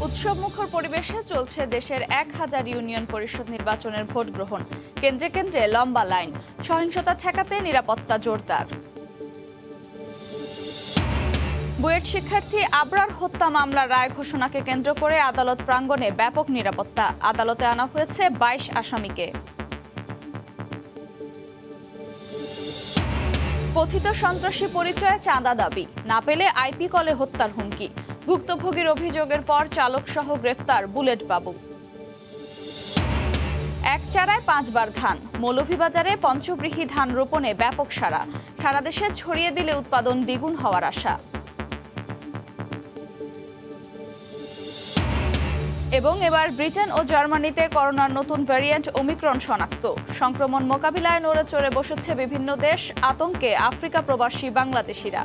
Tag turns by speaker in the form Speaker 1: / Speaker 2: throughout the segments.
Speaker 1: উৎসবমুখর পরিবেশে চলছে দেশের 1000 ইউনিয়ন পরিষদ নির্বাচনের ভোট গ্রহণ। কেন্দ্রে কেন্দ্রে লম্বা লাইন, সহিংসতা ঠেকাতে নিরাপত্তা জোরদার। বুয়েট শিক্ষার্থী আবরার হত্যা মামলার রায় ঘোষণাকে কেন্দ্র করে আদালত প্রাঙ্গণে ব্যাপক নিরাপত্তা। আদালতে আনা হয়েছে 22 আসামিকে। কথিত সন্ত্রাসী পরিচয়ে চাঁদা দাবি, না পেলে আইপি কলে হত্যার হুমকি। ভুক্তভোগীর অভিযোগের পর চালক সহ গ্রেফতার বুলেট বাবু। এক চারায় 5 বার ধান, মৌলভীবাজারে পঞ্চগৃহী ধান রোপণে ব্যাপক সাড়া। সারা দেশে ছড়িয়ে দিলে উৎপাদন দ্বিগুণ হওয়ার আশা। এবং এবার ব্রিটেন ও জার্মানিতে করোনার নতুন ভ্যারিয়েন্ট ওমিক্রন শনাক্ত। সংক্রমণ মোকাবিলায় নড়ে চড়ে বসেছে বিভিন্ন দেশ, আতঙ্কে আফ্রিকা প্রবাসী বাংলাদেশিরা।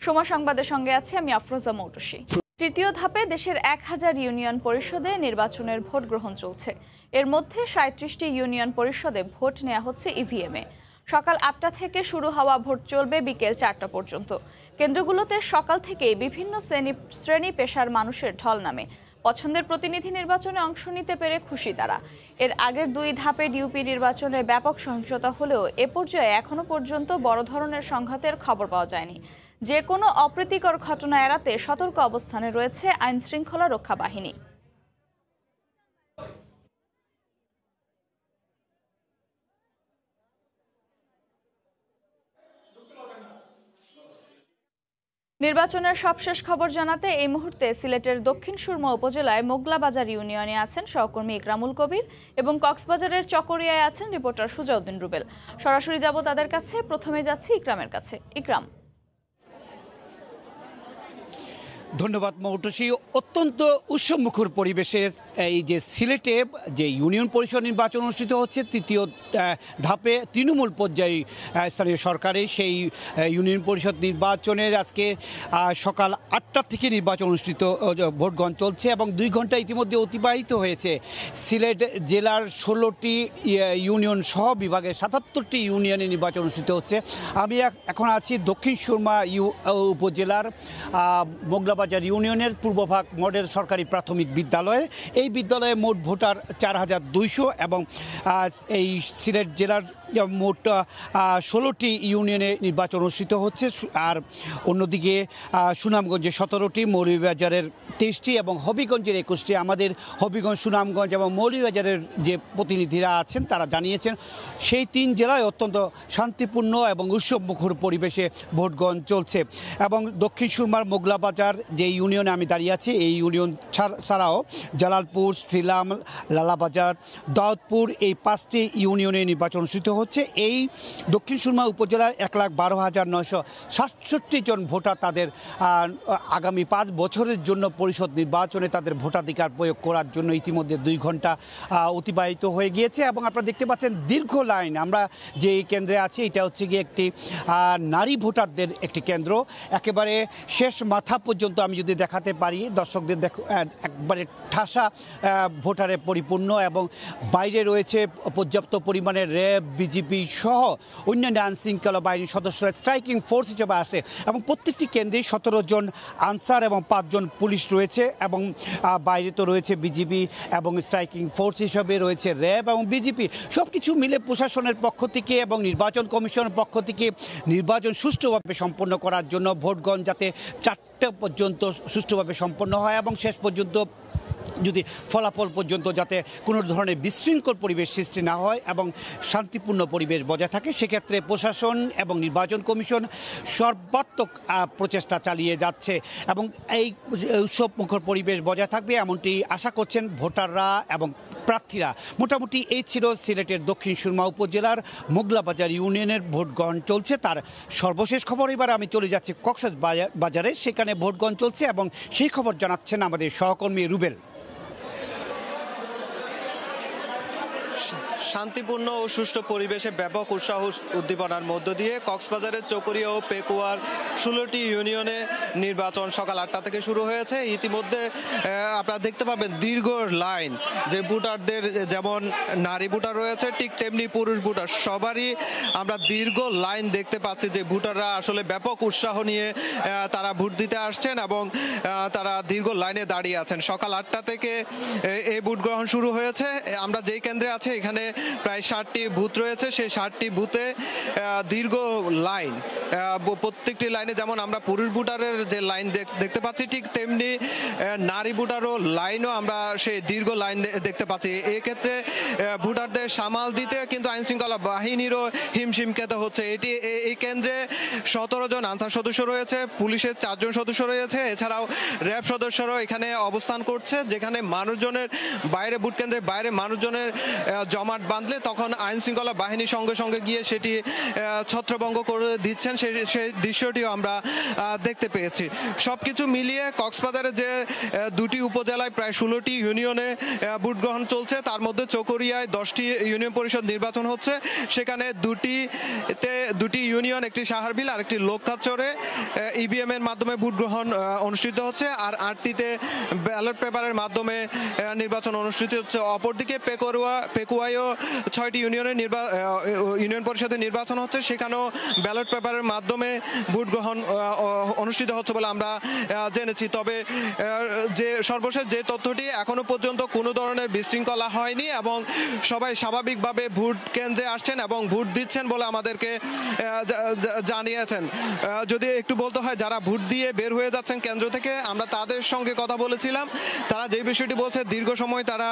Speaker 1: সময় সংবাদের সঙ্গে আছি আমি আফরোজা মৌটুসী। তৃতীয় ধাপে দেশের 1000 ইউনিয়ন পরিষদে নির্বাচনের ভোট গ্রহণ চলছে। এর মধ্যে 37টি ইউনিয়ন পরিষদে ভোট নেওয়া হচ্ছে ইভিএমে। সকাল 8টা থেকে শুরু হওয়া ভোট চলবে বিকেল 4টা পর্যন্ত। কেন্দ্রগুলোতে সকাল থেকেই বিভিন্ন শ্রেণী পেশার মানুষের ঢল নামে। পছন্দের প্রতিনিধি নির্বাচনে অংশ নিতে পেরে খুশি তারা। এর আগের 2 ধাপে ডিউপি নির্বাচনে ব্যাপক সহিংসতা হলেও এ পর্যায়ে এখনো পর্যন্ত বড় ধরনের সংঘাতের খবর পাওয়া যায়নি। যে কোনো অপ্রীতিকর ঘটনা এড়াতে সতর্ক অবস্থানে রয়েছে আইন শৃঙ্খলা রক্ষা বাহিনী। নির্বাচনের সবশেষ খবর জানাতে এই মুহূর্তে সিলেটের দক্ষিণ সুরমা উপজেলায় মোগলাবাজার ইউনিয়নে আছেন সহকর্মী ইকরামুল কবির এবং কক্সবাজারের চকরিয়ায় আছেন রিপোর্টার সুজাউদ্দিন রুবেল। সরাসরি যাব তাদের কাছে। প্রথমে যাচ্ছি ইকরামের কাছে। ইকরাম।
Speaker 2: ধন্যবাদ মৌটুসী। অত্যন্ত উৎসবমুখর পরিবেশে এই যে সিলেটে যে ইউনিয়ন পরিষদ নির্বাচন অনুষ্ঠিত হচ্ছে, তৃতীয় ধাপে তৃণমূল পর্যায়ে স্থানীয় সরকারে সেই ইউনিয়ন পরিষদ নির্বাচনের আজকে সকাল 8টা থেকে নির্বাচন অনুষ্ঠিত, ভোট গ্রহণ চলছে এবং 2 ঘন্টা ইতিমধ্যে অতিবাহিত হয়েছে। সিলেট জেলার 16টি ইউনিয়ন সহ বিভাগের 77টি ইউনিয়নে নির্বাচন অনুষ্ঠিত হচ্ছে। আমি এখন আছি দক্ষিণ সুরমা উপজেলার মোগলাবাজার ইউনিয়নের পূর্বভাগ মডেল সরকারি প্রাথমিক বিদ্যালয়ে। এই বিদ্যালয়ে মোট ভোটার 4200 এবং এই সিলেট জেলার মোট 16টি ইউনিয়নে নির্বাচন অনুষ্ঠিত হচ্ছে। আর অন্যদিকে সুনামগঞ্জে 17টি, মৌলভীবাজারের 23টি এবং হবিগঞ্জের 21টি। আমাদের হবিগঞ্জ, সুনামগঞ্জ এবং মৌলভীবাজারের যে প্রতিনিধিরা আছেন তারা জানিয়েছেন সেই 3 জেলায় অত্যন্ত শান্তিপূর্ণ এবং উৎসবমুখর পরিবেশে ভোট গ্রহণ চলছে। এবং দক্ষিণ সুরমার মোগলাবাজার যে ইউনিয়নে আমি দাঁড়িয়ে আছি, এই ইউনিয়ন ছাড়াও জালালপুর, সিলাম, লালাবাজার, দাউদপুর, এই 5টি ইউনিয়নে নির্বাচন অনুষ্ঠিত হচ্ছে। এই দক্ষিণ সুরমা উপজেলার 1,12,967 জন ভোটার তাদের আগামী 5 বছরের জন্য পরিষদ নির্বাচনে তাদের ভোটাধিকার প্রয়োগ করার জন্য ইতিমধ্যে 2 ঘন্টা অতিবাহিত হয়ে গিয়েছে। এবং আপনারা দেখতে পাচ্ছেন দীর্ঘ লাইন। আমরা যে কেন্দ্রে আছি এটা হচ্ছে গিয়ে একটি নারী ভোটারদের একটি কেন্দ্র। একেবারে শেষ মাথা পর্যন্ত আমি যদি দেখাতে পারি দর্শকদের, একবারে ঠাসা ভোটারে পরিপূর্ণ এবং বাইরে রয়েছে পর্যাপ্ত পরিমাণে র্যাব, বিজিবি সহ অন্যান্য আইনশৃঙ্খলা বাহিনীর সদস্যরা স্ট্রাইকিং ফোর্স হিসেবে আসে। এবং প্রত্যেকটি কেন্দ্রে 17 জন আনসার এবং 5 জন পুলিশ রয়েছে। এবং বাইরে তো রয়েছে বিজিবি এবং স্ট্রাইকিং ফোর্স হিসেবে রয়েছে র্যাব এবং বিজিপি। সব কিছু মিলে প্রশাসনের পক্ষ থেকে এবং নির্বাচন কমিশনের পক্ষ থেকে নির্বাচন সুষ্ঠুভাবে সম্পন্ন করার জন্য ভোটগ্রহণ যাতে 4টা পর্যন্ত সুষ্ঠুভাবে সম্পন্ন হয় এবং শেষ পর্যন্ত যদি ফলাফল পর্যন্ত যাতে কোনো ধরনের বিশৃঙ্খল পরিবেশ সৃষ্টি না হয় এবং শান্তিপূর্ণ পরিবেশ বজায় থাকে, সেক্ষেত্রে প্রশাসন এবং নির্বাচন কমিশন সর্বাত্মক প্রচেষ্টা চালিয়ে যাচ্ছে এবং এই উৎসবমুখর পরিবেশ বজায় থাকবে এমনটি আশা করছেন ভোটাররা এবং প্রার্থীরা। মোটামুটি এই ছিল সিলেটের দক্ষিণ সুরমা উপজেলার মোগলাবাজার ইউনিয়নের ভোট গ্রহণ চলছে তার সর্বশেষ খবর। এবার আমি চলে যাচ্ছি কক্সবাজারে, সেখানে ভোট গ্রহণ চলছে এবং সেই খবর জানাচ্ছেন আমাদের সহকর্মী রুবেল।
Speaker 3: শান্তিপূর্ণ ও সুষ্ঠু পরিবেশে ব্যাপক উৎসাহ উদ্দীপনার মধ্য দিয়ে কক্সবাজারের চকরিয়া ও পেকুয়ার 16টি ইউনিয়নে নির্বাচন সকাল 8টা থেকে শুরু হয়েছে। ইতিমধ্যে আপনারা দেখতে পাবেন দীর্ঘ লাইন, যে ভোটারদের যেমন নারী ভোটার রয়েছে ঠিক তেমনি পুরুষ ভোটার সবারই আমরা দীর্ঘ লাইন দেখতে পাচ্ছি, যে ভোটাররা আসলে ব্যাপক উৎসাহ নিয়ে তারা ভোট দিতে আসছেন এবং তারা দীর্ঘ লাইনে দাঁড়িয়ে আছেন। সকাল 8টা থেকে এই ভোট গ্রহণ শুরু হয়েছে। আমরা যেই কেন্দ্রে আছে এখানে প্রায় 60টি বুথ রয়েছে, সেই 60টি বুথে দীর্ঘ লাইন, প্রত্যেকটি লাইনে যেমন আমরা পুরুষ ভোটারের যে লাইন দেখতে পাচ্ছি ঠিক তেমনি নারী ভোটারও লাইনও আমরা সেই দীর্ঘ লাইন দেখতে পাচ্ছি। এক্ষেত্রে ভোটারদের সামাল দিতে কিন্তু আইনশৃঙ্খলা বাহিনীরও হিমশিম খেতে হচ্ছে। এই কেন্দ্রে 17 জন আনসার সদস্য রয়েছে, পুলিশের 4 জন সদস্য রয়েছে, এছাড়াও র্যাব সদস্যরাও এখানে অবস্থান করছে। যেখানে মানুষজনের বাইরে ভোট কেন্দ্রের বাইরে মানুষজনের জমাট বাঁধলে তখন আইনশৃঙ্খলা বাহিনীর সঙ্গে সঙ্গে গিয়ে সেটি ছত্রভঙ্গ করে দিচ্ছেন, সেই দৃশ্যটিও আমরা দেখতে পেয়েছি। সবকিছু মিলিয়ে কক্সবাজারে যে দুটি উপজেলায় প্রায় 16টি ইউনিয়নে ভোট গ্রহণ চলছে, তার মধ্যে চকরিয়ায় 10টি ইউনিয়ন পরিষদ নির্বাচন হচ্ছে। সেখানে দুটি ইউনিয়ন, একটি সাহারবিল আর একটি লোকখাচরে ইভিএম এর মাধ্যমে ভোট গ্রহণ অনুষ্ঠিত হচ্ছে, আর 8টিতে ব্যালট পেপারের মাধ্যমে নির্বাচন অনুষ্ঠিত হচ্ছে। অপরদিকে পেকুয়ায়ও 6টি ইউনিয়ন পরিষদের নির্বাচন হচ্ছে, সেখানেও ব্যালট পেপারের মাধ্যমে ভোট গ্রহণ অনুষ্ঠিত হচ্ছে বলে আমরা জেনেছি। তবে যে সর্বশেষ যে তথ্যটি, এখনো পর্যন্ত কোনো ধরনের বিশৃঙ্খলা হয়নি এবং সবাই স্বাভাবিকভাবে ভোট কেন্দ্রে আসছেন এবং ভোট দিচ্ছেন বলে আমাদেরকে জানিয়েছেন। যদি একটু বলতে হয়, যারা ভোট দিয়ে বের হয়ে যাচ্ছেন কেন্দ্র থেকে, আমরা তাদের সঙ্গে কথা বলেছিলাম। তারা যে বিষয়টি বলছে, দীর্ঘ সময় তারা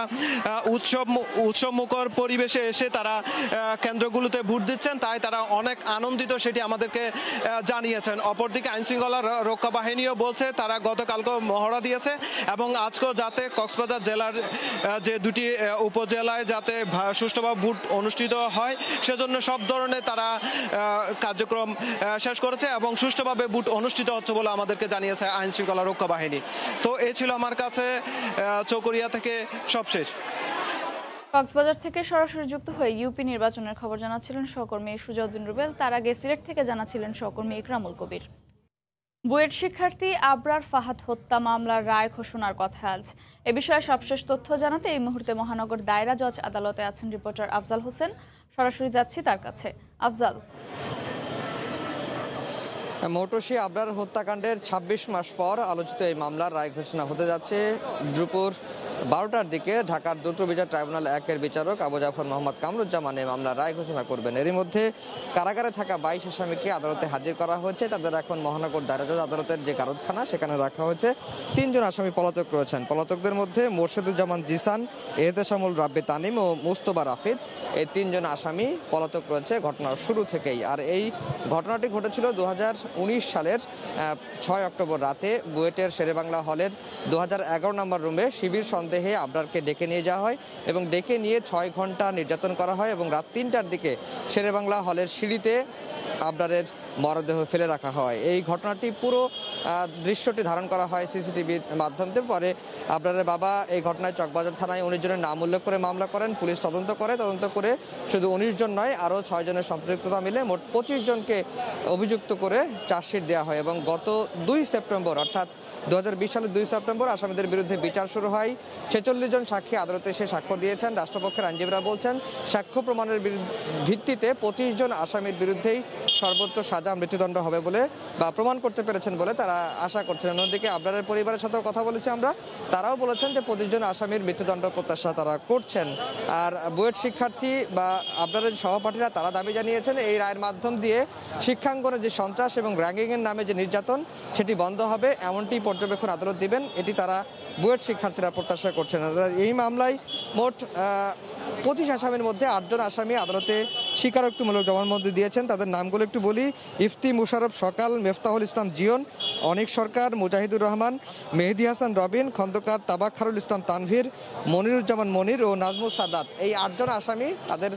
Speaker 3: উৎসব মুখর পরিবেশে এসে তারা কেন্দ্রগুলোতে ভোট দিচ্ছেন, তাই তারা অনেক আনন্দিত, সেটি আমাদেরকে জানিয়েছেন। অপরদিকে আইনশৃঙ্খলা রক্ষা বাহিনীও বলছে তারা গতকালকেও মহড়া দিয়েছে এবং আজকেও যাতে কক্সবাজার জেলার যে দুটি উপজেলায় যাতে সুষ্ঠুভাবে ভোট অনুষ্ঠিত হয়, সেজন্য সব ধরনের তারা কার্যক্রম শেষ করেছে এবং সুষ্ঠুভাবে ভোট অনুষ্ঠিত হচ্ছে বলে আমাদেরকে জানিয়েছে আইনশৃঙ্খলা রক্ষা বাহিনী। তো এই ছিল আমার কাছে চকরিয়া থেকে সবশেষ।
Speaker 1: কক্সবাজার থেকে সরাসরি যুক্ত হয়ে ইউপি নির্বাচনের খবর জানাচ্ছিলেন সহকর্মী সুজাউদ্দিন রুবেল। তার আগে সিলেট থেকে জানাচ্ছিলেন সহকর্মী ইকরামুল কবির। বুয়েট শিক্ষার্থী আবরার ফাহাদ হত্যা মামলার রায় ঘোষণার কথা আজ। এ বিষয়ে সবশেষ তথ্য জানাতে এই মুহূর্তে মহানগর দায়রা জজ আদালতে আছেন রিপোর্টার আফজাল হোসেন। সরাসরি যাচ্ছি তার কাছে। আফজাল,
Speaker 4: মৌটুসী আবরার হত্যাকাণ্ডের 26 মাস পর আলোচিত এই মামলার রায় ঘোষণা হতে যাচ্ছে দুপুর 12টার দিকে। ঢাকার দ্রুত বিচার ট্রাইব্যুনাল 1-এর বিচারক আবু জাফর মোহাম্মদ কামরুজ্জামান এই মামলার রায় ঘোষণা করবেন। এরই মধ্যে কারাগারে থাকা 22 আসামিকে আদালতে হাজির করা হয়েছে। তাদের এখন মহানগর দায়রা জজ আদালতের যে কারাখানা সেখানে রাখা হয়েছে। 3 জন আসামি পলাতক রয়েছেন। পলাতকদের মধ্যে মোর্শেদুজ্জামান জিসান, এহতেশামুল রাব্বি তানিম ও মুস্তফা রাফিদ, এই 3 জন আসামি পলাতক রয়েছে ঘটনার শুরু থেকেই। আর এই ঘটনাটি ঘটেছিল 2019 সালের 6 অক্টোবর রাতে বুয়েটের শেরেবাংলা হলের 2011 নম্বর রুমে শিবির সন্দেহে আবরারকে ডেকে নিয়ে যাওয়া হয় এবং ডেকে নিয়ে 6 ঘন্টা নির্যাতন করা হয় এবং রাত 3টার দিকে শেরেবাংলা হলের সিঁড়িতে আবরারের মরদেহ ফেলে রাখা হয়। এই ঘটনাটি পুরো দৃশ্যটি ধারণ করা হয় সিসিটিভির মাধ্যমে। পরে আবরারের বাবা এই ঘটনায় চকবাজার থানায় 19 জনের নাম উল্লেখ করে মামলা করেন। পুলিশ তদন্ত করে শুধু 19 জন নয়, আরও 6 জনের সম্পৃক্ততা মিলে মোট 25 জনকে অভিযুক্ত করে চার্জশিট দেওয়া হয় এবং গত 2 সেপ্টেম্বর অর্থাৎ 2020 সালের 2 সেপ্টেম্বর আসামিদের বিরুদ্ধে বিচার শুরু হয়। 46 জন সাক্ষী আদালতে এসে সাক্ষ্য দিয়েছেন। রাষ্ট্রপক্ষের আইনজীবীরা বলছেন সাক্ষ্য প্রমাণের ভিত্তিতে 25 জন আসামির বিরুদ্ধেই সর্বোচ্চ সাজা মৃত্যুদণ্ড হবে বলে বা প্রমাণ করতে পেরেছেন বলে তারা আশা করছেন। অন্যদিকে আবরারের পরিবারের সাথেও কথা বলেছি আমরা, তারাও বলেছেন যে 25 জন আসামির মৃত্যুদণ্ড প্রত্যাশা তারা করছেন। আর বুয়েট শিক্ষার্থী বা আবরারের সহপাঠীরা তারা দাবি জানিয়েছেন এই রায়ের মাধ্যম দিয়ে শিক্ষাঙ্গনে যে সন্ত্রাস এবং র্যাগিংয়ের নামে যে নির্যাতন সেটি বন্ধ হবে, এমনটি পর্যবেক্ষণ আদালত দিবেন, এটি তারা বুয়েট শিক্ষার্থীরা প্রত্যাশা করছেন। এই মামলায় মোট 25 আসামির মধ্যে 8 জন আসামি আদালতে স্বীকারোক্তিমূলক জবানবন্দি দিয়েছেন। তাদের নামগুলো একটু বলি: ইফতি মুশারফ সকাল, মেফতাহুল ইসলাম জিয়ন, অনিক সরকার, মুজাহিদুর রহমান, মেহেদি হাসান রবিন, খন্দকার তাবাক্কারুল ইসলাম তানভীর, মনিরুজ্জামান মনির ও নাজমুল সাদাত। এই 8 জন আসামি তাদের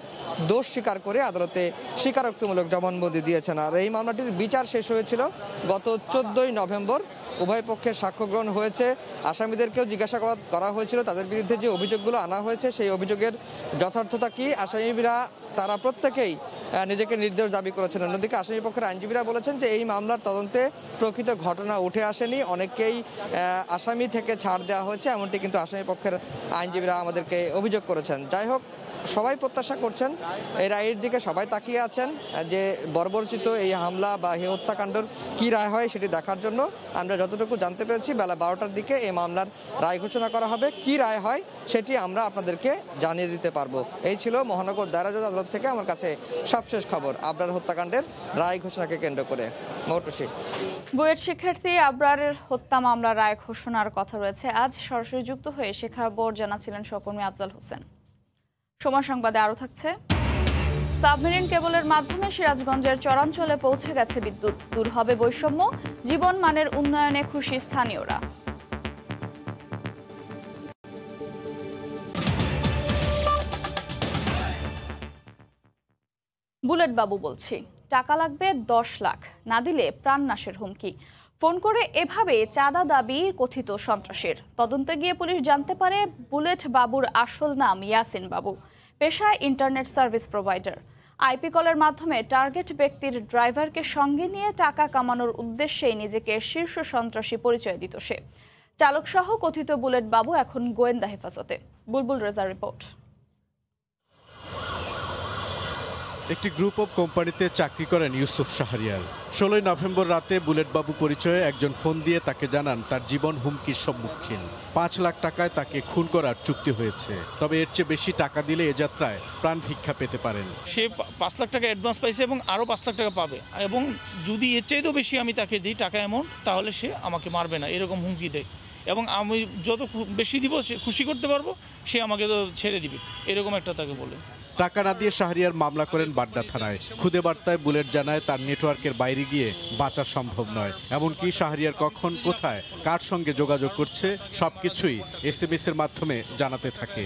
Speaker 4: দোষ স্বীকার করে আদালতে স্বীকারোক্তিমূলক জবানবন্দি দিয়েছেন। আর এই মামলাটির বিচার শেষ হয়েছিল গত 14ই নভেম্বর। উভয় পক্ষের সাক্ষ্য গ্রহণ হয়েছে, আসামিদেরকেও জিজ্ঞাসাবাদ করা হয়েছিল। তাদের বিরুদ্ধে যে অভিযোগগুলো আনা হয়েছে সেই অভিযোগের যথার্থতা কি, আসামিরা তারা প্রত্যেকেই নিজেকে নির্দোষ দাবি করেছেন। অন্যদিকে আসামি পক্ষের আইনজীবীরা বলেছেন যে এই মামলার তদন্তে প্রকৃত ঘটনা উঠে আসেনি, অনেককেই আসামি থেকে ছাড় দেওয়া হয়েছে, এমনটি কিন্তু আসামি পক্ষের আইনজীবীরা আমাদেরকে অভিযোগ করেছেন। যাই হোক, সবাই প্রত্যাশা করছেন, এই রায়ের দিকে সবাই তাকিয়ে আছেন যে বর্বরচিত এই হামলা বা এই হত্যাকাণ্ডর কী রায় হয় সেটি দেখার জন্য। আমরা যতটুকু জানতে পেরেছি বেলা 12টার দিকে এই মামলার রায় ঘোষণা করা হবে। কি রায় হয় সেটি আমরা আপনাদেরকে জানিয়ে দিতে পারবো। এই ছিল মহানগর দায়রা জজ আদালত থেকে আমার কাছে সবশেষ খবর আবরার হত্যাকাণ্ডের রায় ঘোষণাকে কেন্দ্র করে। মৌটুসী,
Speaker 1: বুয়েট শিক্ষার্থী আবরারের হত্যা মামলার রায় ঘোষণার কথা রয়েছে আজ। সরাসরি যুক্ত হয়ে শিক্ষাবোর্ড জানাচ্ছিলেন সহকর্মী আফজাল হোসেন। সময় সংবাদে আরও থাকছে। সাবমেরিন কেবলের মাধ্যমে সিরাজগঞ্জের চরাঞ্চলে পৌঁছে গেছে বিদ্যুৎ, দূর হবে বৈষম্য, জীবন মানের উন্নয়নে খুশি স্থানীয়রা। বুলেট বাবু বলছি, টাকা লাগবে 10 লাখ, না দিলে প্রাণনাশের হুমকি। ফোন করে এভাবে চাঁদা দাবি কথিত সন্ত্রাসীর। তদন্তে গিয়ে পুলিশ জানতে পারে বুলেট বাবুর আসল নাম ইয়াসিন বাবু, পেশায় ইন্টারনেট সার্ভিস প্রোভাইডার। আইপি কলের মাধ্যমে টার্গেট ব্যক্তির ড্রাইভারকে সঙ্গে নিয়ে টাকা কামানোর উদ্দেশ্যেই নিজেকে শীর্ষ সন্ত্রাসী পরিচয় দিত সে। চালক সহ কথিত বুলেট বাবু এখন গোয়েন্দা হেফাজতে। বুলবুল রেজার রিপোর্ট।
Speaker 5: একটি গ্রুপ অফ কোম্পানিতে চাকরি করেন ইউসুফ শাহরিয়ার। 16 নভেম্বর রাতে বুলেট বাবু পরিচয়ে একজন ফোন দিয়ে তাকে জানান তার জীবন হুমকির সম্মুখীন। 5 লাখ টাকায় তাকে খুন করার চুক্তি হয়েছে, তবে এর চেয়ে বেশি টাকা দিলে এ যাত্রায় প্রাণ ভিক্ষা পেতে পারেন।
Speaker 6: সে 5 লাখ টাকা অ্যাডভান্স পাইছে এবং আরও 5 লাখ টাকা পাবে, এবং যদি এর চাইতেও বেশি আমি তাকে দিই টাকা অ্যামাউন্ট, তাহলে সে আমাকে মারবে না, এরকম হুমকি দেয়। এবং আমি যত বেশি দিব সে খুশি করতে পারবো, সে আমাকে তো ছেড়ে দিবে, এরকম একটা তাকে বলে।
Speaker 5: টাকা না দিয়ে শাহরিয়ার মামলা করেন বাড্ডা থানায়। খুদে বার্তায় বুলেট জানায় তার নেটওয়ার্কের বাইরে গিয়ে বাঁচা সম্ভব নয়। এমনকি শাহরিয়ার কখন, কোথায়, কার সঙ্গে যোগাযোগ করছে সবকিছুই এসএমএস এর মাধ্যমে জানাতে থাকে।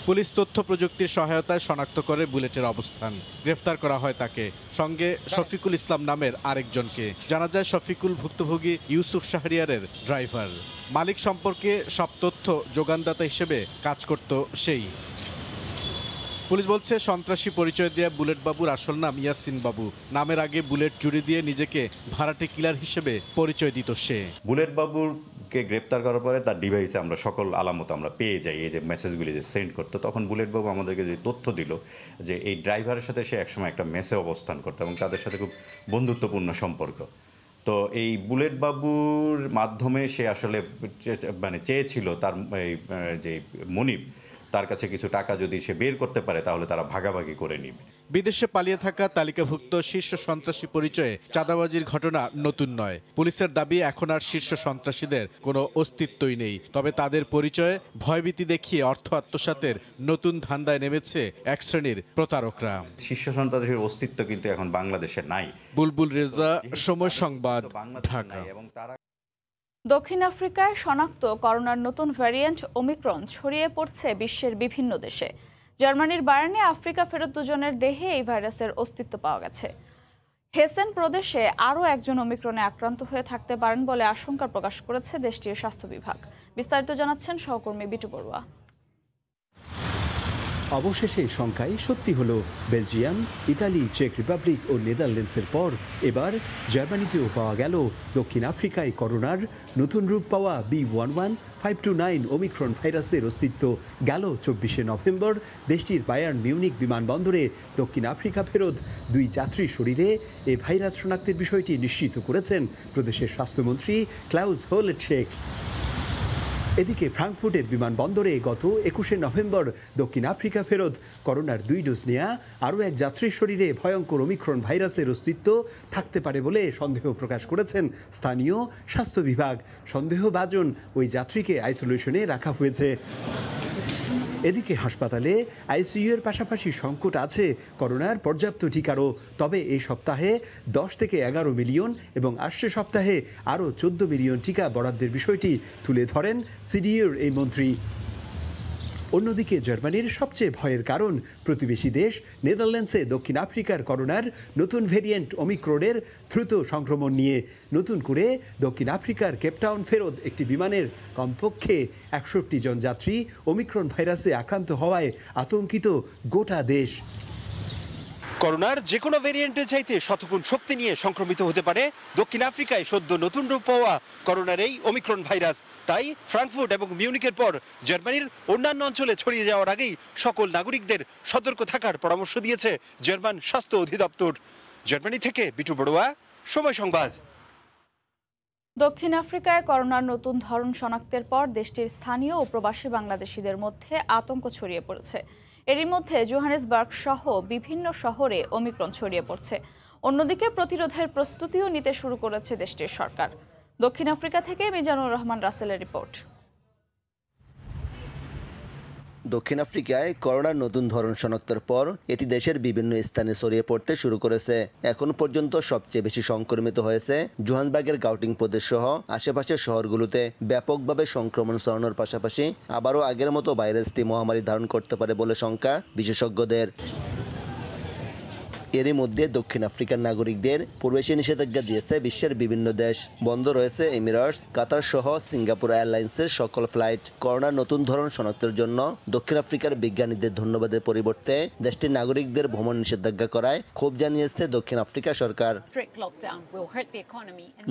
Speaker 5: পুলিশ তথ্য প্রযুক্তির সহায়তায় শনাক্ত করে বুলেটের অবস্থান। গ্রেফতার করা হয় তাকে, সঙ্গে শফিকুল ইসলাম নামের আরেকজনকে। জানা যায় শফিকুল ভুক্তভোগী ইউসুফ শাহরিয়ারের ড্রাইভার। মালিক সম্পর্কে সব তথ্য যোগানদাতা হিসেবে কাজ করত সেই। পুলিশ বলছে সন্ত্রাসী পরিচয় দিয়ে বুলেট বাবুর আসল নাম ইয়াসিন বাবু। নামের আগে বুলেট জুড়ে দিয়ে নিজেকে ভাড়াটে কিলার হিসেবে পরিচয় দিত সে।
Speaker 7: বুলেট বাবুকে গ্রেপ্তার করার পরে তার ডিভাইসে আমরা সকল আলামত আমরা পেয়ে যাই। এই যে মেসেজগুলি যে সেন্ড করতো, তখন বুলেট বাবু আমাদেরকে যে তথ্য দিল যে এই ড্রাইভারের সাথে সে একসময় একটা মেসে অবস্থান করতো এবং তাদের সাথে খুব বন্ধুত্বপূর্ণ সম্পর্ক। তো এই বুলেট বাবুর মাধ্যমে সে আসলে চেয়েছিল তার এই যে মনিব, তার কাছে কিছু টাকা যদি সে বের করতে পারে তাহলে তারা ভাগাভাগি করে নিবে।
Speaker 5: বিদেশে পালিয়ে থাকা তালিকাভুক্ত শীর্ষ সন্ত্রাসী পরিচয়ে চাঁদাবাজির ঘটনা নতুন নয়। পুলিশের দাবি এখন আর শীর্ষ সন্ত্রাসীদের কোনো অস্তিত্বই নেই, তবে তাদের পরিচয়ে ভয়ভীতি দেখিয়ে অর্থ আত্মসাতের নতুন ধান্দায় নেমেছে এক শ্রেণীর প্রতারকরা।
Speaker 7: শীর্ষ সন্ত্রাসীর অস্তিত্ব কিন্তু এখন বাংলাদেশে নাই।
Speaker 5: বুলবুল রেজা, সময় সংবাদ, ঢাকা।
Speaker 1: দক্ষিণ আফ্রিকায় শনাক্ত করোনার নতুন ভ্যারিয়েন্ট ওমিক্রন ছড়িয়ে পড়ছে বিশ্বের বিভিন্ন দেশে। জার্মানির বায়ার্নে আফ্রিকা ফেরত 2 জনের দেহে এই ভাইরাসের অস্তিত্ব পাওয়া গেছে। হেসেন প্রদেশে আরও একজন ওমিক্রনে আক্রান্ত হয়ে থাকতে পারেন বলে আশঙ্কা প্রকাশ করেছে দেশটির স্বাস্থ্য বিভাগ। বিস্তারিত জানাচ্ছেন সহকর্মী বিটু বড়ুয়া।
Speaker 8: অবশেষে শঙ্কায় সত্যি হলো। বেলজিয়াম, ইতালি, চেক রিপাবলিক ও নেদারল্যান্ডসের পর এবার জার্মানিতেও পাওয়া গেল দক্ষিণ আফ্রিকায় করোনার নতুন রূপ পাওয়া B11529 ওমিক্রন ভাইরাসের অস্তিত্ব। গেল 24শে নভেম্বর দেশটির বায়ার্ন মিউনিক বিমানবন্দরে দক্ষিণ আফ্রিকা ফেরত 2 যাত্রীর শরীরে এ ভাইরাস শনাক্তের বিষয়টি নিশ্চিত করেছেন প্রদেশের স্বাস্থ্যমন্ত্রী ক্লাউস হোলেটশেক। এদিকে ফ্রাঙ্কফুর্টের বিমানবন্দরে গত 21শে নভেম্বর দক্ষিণ আফ্রিকা ফেরত করোনার 2 ডোজ নেওয়া আরও এক যাত্রীর শরীরে ভয়ঙ্কর ওমিক্রন ভাইরাসের অস্তিত্ব থাকতে পারে বলে সন্দেহ প্রকাশ করেছেন স্থানীয় স্বাস্থ্য বিভাগ। সন্দেহভাজন ওই যাত্রীকে আইসোলেশনে রাখা হয়েছে। এদিকে হাসপাতালে আইসিইউ এর পাশাপাশি সংকট আছে করোনার পর্যাপ্ত টিকারও। তবে এই সপ্তাহে 10 থেকে 11 মিলিয়ন এবং আসছে সপ্তাহে আরও 14 মিলিয়ন টিকা বরাদ্দের বিষয়টি তুলে ধরেন সিডিইউর এই মন্ত্রী। অন্যদিকে জার্মানির সবচেয়ে ভয়ের কারণ প্রতিবেশী দেশ নেদারল্যান্ডসে দক্ষিণ আফ্রিকার করোনার নতুন ভেরিয়েন্ট ওমিক্রনের দ্রুত সংক্রমণ নিয়ে নতুন করে দক্ষিণ আফ্রিকার কেপটাউন ফেরত একটি বিমানের কমপক্ষে 61 জন যাত্রী ওমিক্রন ভাইরাসে আক্রান্ত হওয়ায় আতঙ্কিত গোটা দেশ।
Speaker 9: করোনার যে কোনো ভেরিয়েন্টের চাইতে শতগুণ শক্তি নিয়ে সংক্রমিত হতে পারে দক্ষিণ আফ্রিকায় সদ্য নতুন রূপ পাওয়া করোনার এই ওমিক্রন ভাইরাস। তাই ফ্রাঙ্কফুর্ট এবং মিউনিকের পর জার্মানির অন্যান্য অঞ্চলে ছড়িয়ে যাওয়ার আগেই সকল নাগরিকদের সতর্ক থাকার পরামর্শ দিয়েছে জার্মান স্বাস্থ্য অধিদপ্তর। জার্মানি থেকে বিটু বড়ুয়া, সময় সংবাদ।
Speaker 1: দক্ষিণ আফ্রিকায় করোনার নতুন ধরন শনাক্তের পর দেশটির স্থানীয় ও প্রবাসী বাংলাদেশিদের মধ্যে আতঙ্ক ছড়িয়ে পড়েছে। এরই মধ্যে জোহানেসবার্গ সহ বিভিন্ন শহরে ওমিক্রন ছড়িয়ে পড়ছে। অন্যদিকে প্রতিরোধের প্রস্তুতিও নিতে শুরু করেছে দেশটির সরকার। দক্ষিণ আফ্রিকা থেকে মিজানুর রহমান রাসেলের রিপোর্ট।
Speaker 10: দক্ষিণ আফ্রিকায় করোনার নতুন ধরন শনাক্তের পর এটি দেশের বিভিন্ন স্থানে ছড়িয়ে পড়তে শুরু করেছে। এখন পর্যন্ত সবচেয়ে বেশি সংক্রমিত হয়েছে জোহানেসবার্গের গাউটিং প্রদেশ সহ আশেপাশের শহরগুলোতে। ব্যাপকভাবে সংক্রমণ ছড়ানোর পাশাপাশি আবারও আগের মতো ভাইরাসটি মহামারী ধারণ করতে পারে বলে শঙ্কা বিশেষজ্ঞদের। এরই মধ্যে দক্ষিণ আফ্রিকার নাগরিকদের প্রবেশে নিষেধাজ্ঞা দিয়েছে বিশ্বের বিভিন্ন দেশ। বন্ধ রয়েছে এমিরেটস, কাতার সহ সিঙ্গাপুর এয়ারলাইন্সের সকল ফ্লাইট। করোনার নতুন ধরন শনাক্তের জন্য দক্ষিণ আফ্রিকার বিজ্ঞানীদের ধন্যবাদের পরিবর্তে দেশটির নাগরিকদের ভ্রমণ নিষেধাজ্ঞা করায় ক্ষোভ জানিয়েছে দক্ষিণ আফ্রিকা সরকার।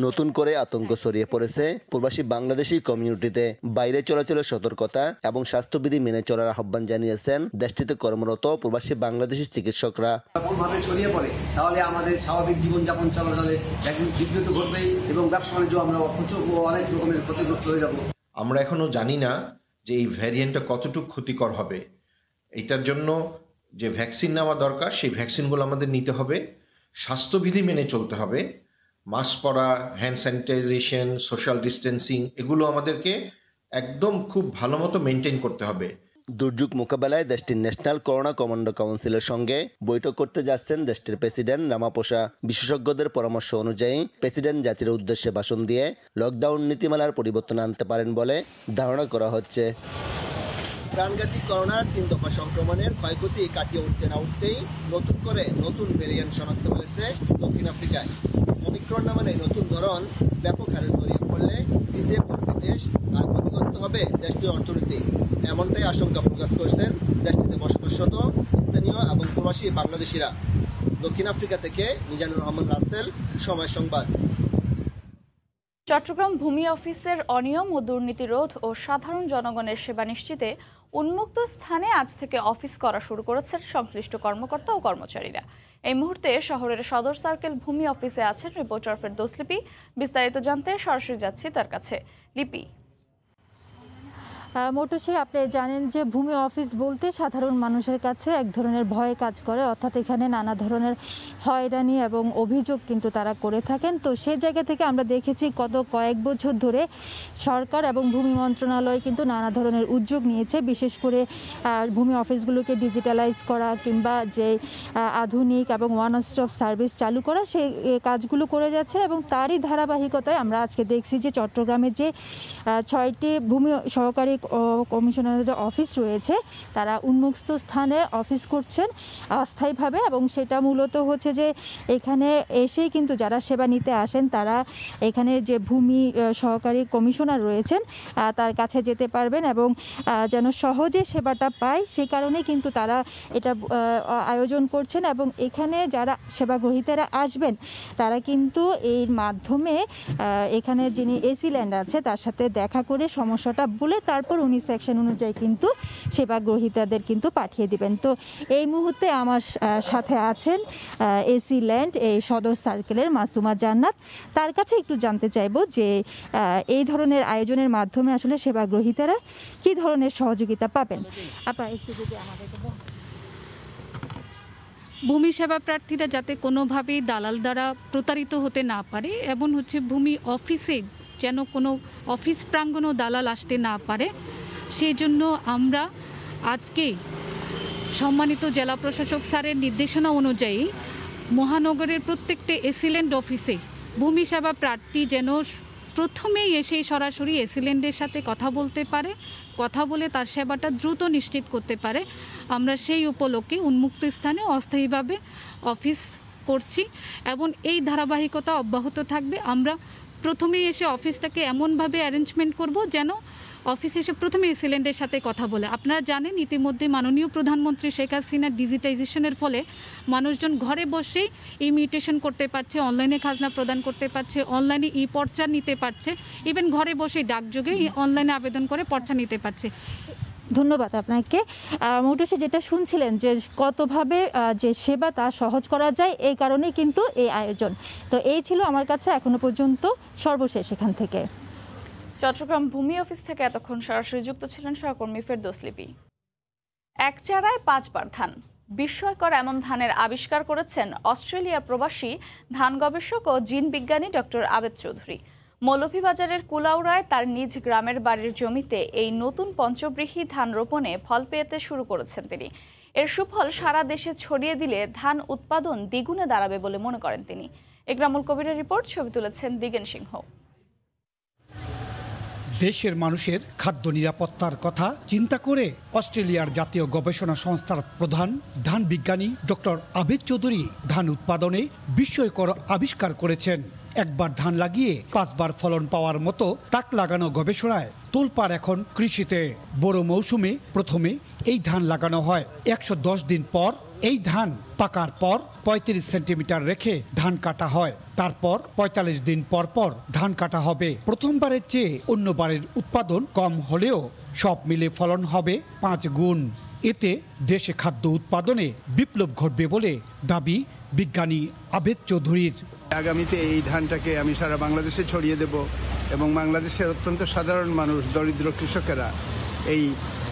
Speaker 10: নতুন করে আতঙ্ক ছড়িয়ে পড়েছে প্রবাসী বাংলাদেশি কমিউনিটিতে। বাইরে চলাচলের সতর্কতা এবং স্বাস্থ্যবিধি মেনে চলার আহ্বান জানিয়েছেন দেশটিতে কর্মরত প্রবাসী বাংলাদেশি চিকিৎসকরা।
Speaker 11: ছড়িয়ে পড়ে তাহলে আমাদের স্বাভাবিক জীবনযাপন চলাচলে একদিন বিঘ্নিত ঘটবে এবং ব্যবসা বাণিজ্য আমরা অনেক রকমের ক্ষতিগ্রস্ত হয়ে যাব।
Speaker 12: আমরা এখনো জানি না যে এই ভ্যারিয়েন্টটা কতটুকু ক্ষতিকর হবে। এটার জন্য যে ভ্যাকসিন নেওয়া দরকার সেই ভ্যাকসিনগুলো আমাদের নিতে হবে, স্বাস্থ্যবিধি মেনে চলতে হবে, মাস্ক পরা, হ্যান্ড স্যানিটাইজেশন, সোশ্যাল ডিস্টেন্সিং এগুলো আমাদেরকে একদম খুব ভালো মতো মেনটেন করতে হবে।
Speaker 10: দুর্যোগ মোকাবেলায় দেশটির ন্যাশনাল করোনা কমান্ডো কাউন্সিলের সঙ্গে বৈঠক করতে যাচ্ছেন দেশটির প্রেসিডেন্ট রামাপোসা। বিশেষজ্ঞদের পরামর্শ অনুযায়ী প্রেসিডেন্ট জাতির উদ্দেশ্যে ভাষণ দিয়ে লকডাউন নীতিমালার পরিবর্তন আনতে পারেন বলে ধারণা করা হচ্ছে। প্রাণঘাতী করোনার 3 দফা সংক্রমণের ক্ষয়ক্ষতি কাটিয়ে উঠতে না উঠতেই নতুন করে নতুন ভেরিয়েন্ট শনাক্ত হয়েছে দক্ষিণ আফ্রিকায়। ওমিক্রন নামের এই নতুন ধরন ব্যাপক হারে ছড়িয়ে পড়লে পিছিয়ে পড়বে দেশ আর ক্ষতিগ্রস্ত হবে দেশটির অর্থনীতি। এমনটাই আশঙ্কা প্রকাশ করছেন দেশটিতে বসবাসরত স্থানীয় এবং প্রবাসী বাংলাদেশিরা। দক্ষিণ আফ্রিকা থেকে মিজানুর রহমান রাসেল, সময় সংবাদ।
Speaker 1: চট্টগ্রাম ভূমি অফিসের অনিয়ম ও দুর্নীতি রোধ ও সাধারণ জনগণের সেবা নিশ্চিতে উন্মুক্ত স্থানে আজ থেকে অফিস করা শুরু করেছেন সংশ্লিষ্ট কর্মকর্তা ও কর্মচারীরা। এই মুহূর্তে শহরের সদর সার্কেল ভূমি অফিসে আছেন রিপোর্টার ফেরদৌস লিপি। বিস্তারিত জানতে সরাসরি যাচ্ছি তার কাছে। লিপি,
Speaker 13: মোটুসি, আপনি জানেন যে ভূমি অফিস বলতে সাধারণ মানুষের কাছে এক ধরনের ভয় কাজ করে, অর্থাৎ এখানে নানা ধরনের হয়রানি এবং অভিযোগ কিন্তু তারা করে থাকেন। তো সেই জায়গা থেকে আমরা দেখেছি গত কয়েক বছর ধরে সরকার এবং ভূমি মন্ত্রণালয় কিন্তু নানা ধরনের উদ্যোগ নিয়েছে, বিশেষ করে ভূমি অফিসগুলোকে ডিজিটালাইজ করা কিংবা যে আধুনিক এবং ওয়ান স্টপ সার্ভিস চালু করা, সেই কাজগুলো করে যাচ্ছে। এবং তারই ধারাবাহিকতায় আমরা আজকে দেখছি যে চট্টগ্রামের যে 6টি ভূমি সহকারী কমিশনারের যে অফিস রয়েছে তারা উন্মুক্ত স্থানে অফিস করছেন অস্থায়ীভাবে, এবং সেটা মূলত হচ্ছে যে এখানে এসেই কিন্তু যারা সেবা নিতে আসেন তারা এখানে যে ভূমি সহকারী কমিশনার রয়েছেন তার কাছে যেতে পারবেন এবং যেন সহজে সেবাটা পায় সে কারণে কিন্তু তারা এটা আয়োজন করছেন। এবং এখানে যারা সেবা গ্রহীতারা আসবেন তারা কিন্তু এর মাধ্যমে এখানে যিনি এসি ল্যান্ড আছে তার সাথে দেখা করে সমস্যাটা বলে তারপর উনি সেকশন অনুযায়ী কিন্তু সেবা গ্রহীতাদের কিন্তু পাঠিয়ে দিবেন। তো এই মুহূর্তে আমার সাথে আছেন এসি ল্যান্ড এই সদর সার্কেলের মাসুমা জান্নাত। তার কাছে একটু জানতে চাইবো যে এই ধরনের আয়োজনের মাধ্যমে আসলে সেবা গ্রহীতারা কি ধরনের সহযোগিতা পাবেন। আপা একটু যদি আমাদেরকে বলেন।
Speaker 14: ভূমি সেবা প্রার্থীরা যাতে কোনোভাবেই দালাল দ্বারা প্রতারিত হতে না পারে এবং ভূমি অফিসে যেন কোনো অফিস প্রাঙ্গণও দালাল আসতে না পারে, সেই জন্য আমরা আজকেই সম্মানিত জেলা প্রশাসক স্যারের নির্দেশনা অনুযায়ী মহানগরের প্রত্যেকটা এসিল্যান্ড অফিসে ভূমি সেবা প্রার্থী যেন প্রথমেই এসে সরাসরি এসিল্যান্ডের সাথে কথা বলতে পারে, কথা বলে তার সেবাটা দ্রুত নিশ্চিত করতে পারে। আমরা সেই উপলক্ষে উন্মুক্ত স্থানে অস্থায়ীভাবে অফিস করছি এবং এই ধারাবাহিকতা অব্যাহত থাকবে। আমরা প্রথমেই এসে অফিসটাকে এমনভাবে অ্যারেঞ্জমেন্ট করব যেন অফিসে এসে প্রথমে এসিল্যান্ডের সাথে কথা বলে। আপনারা জানেন ইতিমধ্যে মাননীয় প্রধানমন্ত্রী শেখ হাসিনার ডিজিটাইজেশনের ফলে মানুষজন ঘরে বসেই ইমিউটেশন করতে পারছে, অনলাইনে খাজনা প্রদান করতে পারছে, অনলাইনে পর্চা নিতে পারছে, ইভেন ঘরে বসেই ডাকযোগে অনলাইনে আবেদন করে পর্চা নিতে পারছে।
Speaker 13: ধন্যবাদ আপনাকে। মৌটুসী, যেটা শুনছিলেন যে কতভাবে যে সেবা তা সহজ করা যায়, এই কারণেই কিন্তু এই আয়োজন। তো এই ছিল আমার কাছে এখনো পর্যন্ত সর্বশেষ এখান থেকে।
Speaker 1: চট্টগ্রাম ভূমি অফিস থেকে এতক্ষণ সরাসরি যুক্ত ছিলেন সহকর্মী ফেরদৌস লিপি। এক চারায় 5 বার ধান, বিস্ময়কর এমন ধানের আবিষ্কার করেছেন অস্ট্রেলিয়া প্রবাসী ধান গবেষক ও জিন বিজ্ঞানী ডক্টর আবেদ চৌধুরী। মৌলভীবাজারের কুলাউড়ায় তার নিজ গ্রামের বাড়ির জমিতে এই নতুন পঞ্চব্রীহি ধান রোপণে ফল পেতে শুরু করেছেন তিনি। এর সুফল সারা দেশে ছড়িয়ে দিলে ধান উৎপাদন দ্বিগুণে দাঁড়াবে বলে মনে করেন তিনি। একরামুল কবিরের রিপোর্ট, ছবি তুলেছেন দিগেন সিংহ।
Speaker 2: দেশের মানুষের খাদ্য নিরাপত্তার কথা চিন্তা করে অস্ট্রেলিয়ার জাতীয় গবেষণা সংস্থার প্রধান ধান বিজ্ঞানী ডক্টর আবেদ চৌধুরী ধান উৎপাদনে বিস্ময়কর আবিষ্কার করেছেন। একবার ধান লাগিয়ে 5 বার ফলন পাওয়ার মতো তাক লাগানো গবেষণায় তোলপাড় এখন কৃষিতে। বড় মৌসুমে প্রথমে এই ধান লাগানো হয়, 110 দিন পর এই ধান পাকার পর 35 সেন্টিমিটার রেখে ধান কাটা হয়, তারপর 45 দিন পর পর ধান কাটা হবে। প্রথমবারের চেয়ে অন্যবারের উৎপাদন কম হলেও সব মিলে ফলন হবে 5 গুণ। এতে দেশে খাদ্য উৎপাদনে বিপ্লব ঘটবে বলে দাবি বিজ্ঞানী আবেদ চৌধুরীর।
Speaker 15: আগামীতে এই ধানটাকে আমি সারা বাংলাদেশে ছড়িয়ে দেব এবং বাংলাদেশের অত্যন্ত সাধারণ মানুষ, দরিদ্র কৃষকেরা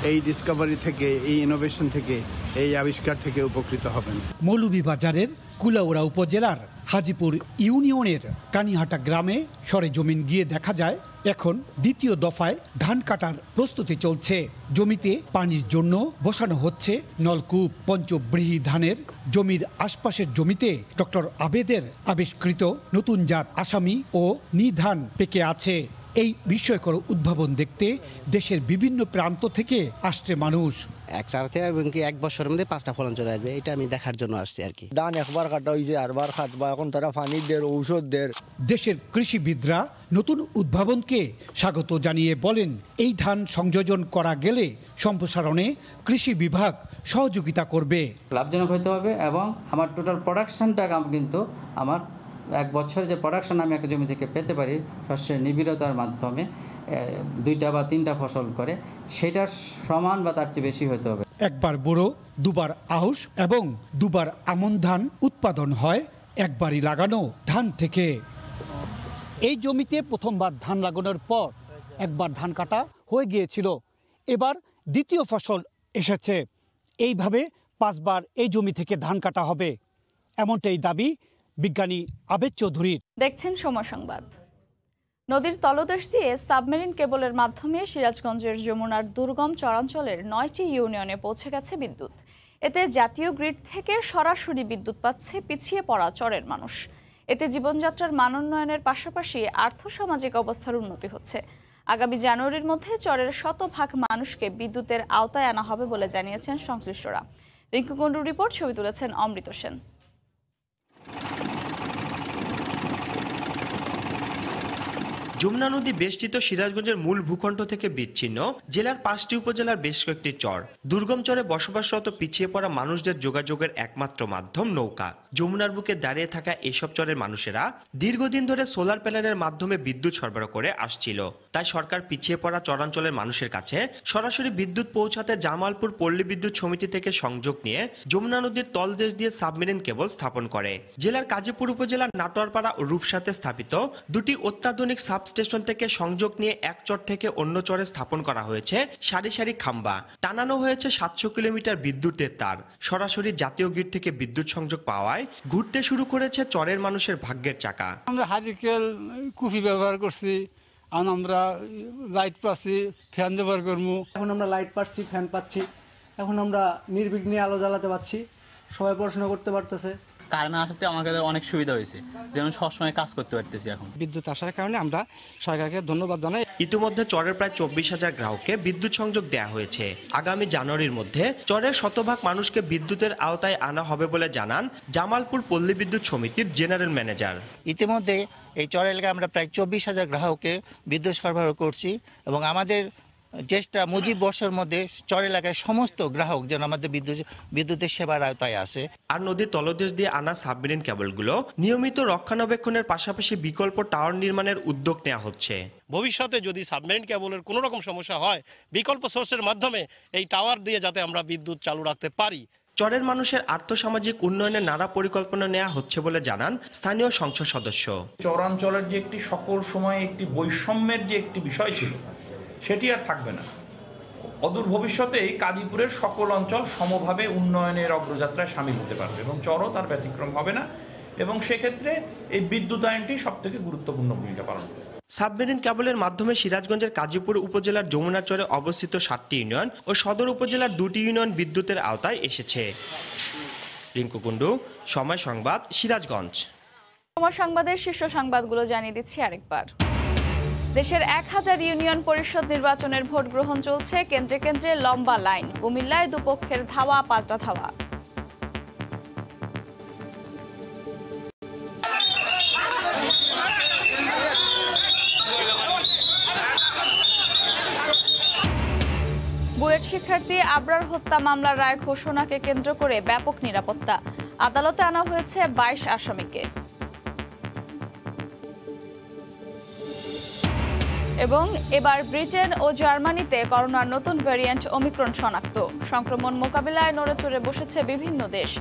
Speaker 15: এই ডিসকভারি থেকে, এই ইনোভেশন থেকে, এই আবিষ্কার থেকে উপকৃত হবেন।
Speaker 2: মৌলভীবাজারের কুলাউড়া উপজেলার হাজিপুর ইউনিয়নের কানিহাটা গ্রামে সরেজমিন গিয়ে দেখা যায় এখন দ্বিতীয় দফায় ধান কাটার প্রস্তুতি চলছে। জমিতে পানির জন্য বসানো হচ্ছে নলকূপ। পঞ্চব্রীহি ধানের জমির আশপাশের জমিতে ডক্টর আবেদের আবিষ্কৃত নতুন জাত আসামি ও নিধান পেকে আছে। এই বিস্ময়কর উদ্ভাবন দেখতে দেশের বিভিন্ন প্রান্ত থেকে আসছে মানুষ।
Speaker 16: এক চারাতে এবং কি 1 বছরের মধ্যে 5টা ফলন চলে আসবে, এটা আমি দেখার জন্য আসছি আর কি।
Speaker 17: ধান একবার কাটা হয়েছে, আরবার খাতবা, এখন তারা পানি দের, ঔষধ দের।
Speaker 2: দেশের কৃষিবিদরা নতুন উদ্ভাবনকে স্বাগত জানিয়ে বলেন, এই ধান সংযোজন করা গেলে সম্প্রসারণে কৃষি বিভাগ সহযোগিতা করবে,
Speaker 18: লাভজনক হতে হবে এবং আমার টোটাল প্রোডাকশনটা কিন্তু আমার 1 বছর যে প্রোডাকশন আমি একটা জমি থেকে পেতে পারি শস্যের নিবিড়তার মাধ্যমে 2টা বা 3টা ফসল করে, সেটার সমান বা তার চেয়ে বেশি হতে হবে।
Speaker 2: একবার বোরো, 2 বার আউশ এবং 2 বার আমন ধান উৎপাদন হয় একবারই লাগানো ধান থেকে। এই জমিতে প্রথমবার ধান লাগানোর পর একবার ধান কাটা হয়ে গিয়েছিল, এবার দ্বিতীয় ফসল এসেছে। এইভাবে 5 বার এই জমি থেকে ধান কাটা হবে, এমনটাই দাবি বিজ্ঞানী আবেদ চৌধুরীর।
Speaker 1: দেখছেন সময় সংবাদ। নদীর তলদেশ দিয়ে সাবমেরিন কেবলের মাধ্যমে সিরাজগঞ্জের যমুনার দুর্গম চরাঞ্চলের 9টি ইউনিয়নে পৌঁছে গেছে বিদ্যুৎ। এতে জাতীয় গ্রিড থেকে সরাসরি বিদ্যুৎ পাচ্ছে পিছিয়ে পড়া চরের মানুষ। এতে জীবনযাত্রার মান উন্নয়নের পাশাপাশি আর্থসামাজিক অবস্থার উন্নতি হচ্ছে। আগামী জানুয়ারির মধ্যে চরের 100% মানুষকে বিদ্যুতের আওতায় আনা হবে বলে জানিয়েছেন সংশ্লিষ্টরা। রিঙ্কু কুণ্ডুর রিপোর্ট, ছবি তুলেছেন অমৃত সেন।
Speaker 19: যমুনা নদী বেষ্টিত সিরাজগঞ্জের মূল ভূখণ্ড থেকে বিচ্ছিন্ন জেলার 5টি উপজেলার বেশ কয়েকটি চর। দুর্গম চরে বসবাসরত পিছিয়ে পড়া মানুষদের যোগাযোগের একমাত্র মাধ্যম নৌকা। যমুনার বুকে দাঁড়িয়ে থাকা এইসব চরের মানুষেরা দীর্ঘদিন ধরে সোলার প্যানেলের মাধ্যমে বিদ্যুৎ সরবরাহ করে আসছিল। তাই সরকার পিছিয়ে পড়া চরাঞ্চলের মানুষের কাছে সরাসরি বিদ্যুৎ পৌঁছাতে জামালপুর পল্লী বিদ্যুৎ সমিতি থেকে সংযোগ নিয়ে যমুনা নদীর তলদেশ দিয়ে সাবমেরিন কেবল স্থাপন করে। জেলার কাজীপুর উপজেলার নাটোয়ারপাড়া ও রূপসাতে স্থাপিত 2টি অত্যাধুনিক স্টেশন থেকে সংযোগ নিয়ে এক চর থেকে অন্য চরে স্থাপন করা হয়েছে সারি সারি খাম্বা। টানানো হয়েছে 700 কিলোমিটার বিদ্যুতের তার। সরাসরি জাতীয় গ্রিড থেকে বিদ্যুৎ সংযোগ পাওয়ায় ঘুরতে শুরু করেছে চরের মানুষের ভাগ্যের চাকা।
Speaker 20: আমরা হারিকেল কুফি ব্যবহার করছি, আর আমরা লাইট পাচ্ছি, ফ্যান ব্যবহার করবো।
Speaker 21: এখন আমরা লাইট পাচ্ছি, ফ্যান পাচ্ছি, এখন আমরা নির্বিঘ্নে আলো জ্বালাতে পারছি, সবাই পড়াশোনা করতে পারতেছে।
Speaker 22: কারণ আসাতে আমাদের অনেক সুবিধা হয়েছে, যেন সবসময় কাজ করতে পারতেছি। এখন
Speaker 23: বিদ্যুৎ আসার কারণে আমরা সরকারকে ধন্যবাদ জানাই।
Speaker 19: ইতিমধ্যে চরের প্রায় 24,000 গ্রাহককে বিদ্যুৎ সংযোগ দেওয়া হয়েছে। আগামী জানুয়ারির মধ্যে চরের শতভাগ মানুষকে বিদ্যুতের আওতায় আনা হবে বলে জানান জামালপুর পল্লী বিদ্যুৎ সমিতির জেনারেল ম্যানেজার।
Speaker 24: ইতিমধ্যে এই চর এলাকায় আমরা প্রায় 24,000 গ্রাহককে বিদ্যুৎ সরবরাহ করছি এবং আমাদের চেষ্টা মুজিব বর্ষের মধ্যে চর এলাকায় সমস্ত গ্রাহক যেন আমাদের বিদ্যুতের সেবার আওতায় আসে।
Speaker 19: আর নদীর তলদেশ দিয়ে আনা সাবমেরিন কেবলগুলো নিয়মিত রক্ষণাবেক্ষণের পাশাপাশি বিকল্প টাওয়ার নির্মাণের উদ্যোগ নেওয়া হচ্ছে।
Speaker 25: ভবিষ্যতে যদি সাবমেরিন কেবলের কোনো রকম সমস্যা হয়, বিকল্প সোর্সের মাধ্যমে এই টাওয়ার দিয়ে যাতে আমরা বিদ্যুৎ চালু রাখতে পারি।
Speaker 19: চরের মানুষের আর্থসামাজিক উন্নয়নের নানা পরিকল্পনা নেওয়া হচ্ছে বলে জানান স্থানীয় সংসদ সদস্য।
Speaker 26: চরাঞ্চলের যে একটি সকল সময় একটি বৈষম্যের যে একটি বিষয় ছিল, সেটি আর থাকবে না। অদূর ভবিষ্যতেই কাজীপুরের সকল অঞ্চল সমভাবে উন্নয়নের অগ্রযাত্রায় সামিল হতে পারবে এবং চরও তার ব্যতিক্রম হবে না, এবং সেক্ষেত্রে এই বিদ্যুৎ আইনটি সবথেকে গুরুত্বপূর্ণ ভূমিকা পালন করবে।
Speaker 19: সাবমেরিন কেবলের মাধ্যমে সিরাজগঞ্জের কাজীপুর উপজেলার যমুনাচরে অবস্থিত 7টি ইউনিয়ন ও সদর উপজেলার 2টি ইউনিয়ন বিদ্যুতের আওতায় এসেছে। রিঙ্কু কুন্ডু, সময় সংবাদ, সিরাজগঞ্জ।
Speaker 1: সময় সংবাদের শীর্ষ সংবাদগুলো জানিয়ে দিচ্ছি আরেকবার। দেশের 1000 ইউনিয়ন পরিষদ নির্বাচনের ভোট গ্রহণ চলছে, কেন্দ্রে কেন্দ্রে লম্বা লাইন। কুমিল্লায় দুপক্ষের ধাওয়া পাল্টা ধাওয়া। বুয়েট শিক্ষার্থী আবরার হত্যা মামলার রায় ঘোষণাকে কেন্দ্র করে ব্যাপক নিরাপত্তা। আদালতে আনা হয়েছে 22 আসামিকে। এবং এবার ব্রিটেন ও জার্মানিতে করোনার নতুন ভ্যারিয়েন্ট ওমিক্রন শনাক্ত। সংক্রমণ মোকাবিলায় নড়েচড়ে বসেছে বিভিন্ন দেশ।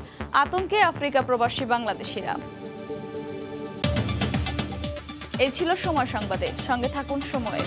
Speaker 1: আতঙ্কে আফ্রিকা প্রবাসী বাংলাদেশিরা। এই ছিল সময় সংবাদে, সঙ্গে থাকুন সময়ে।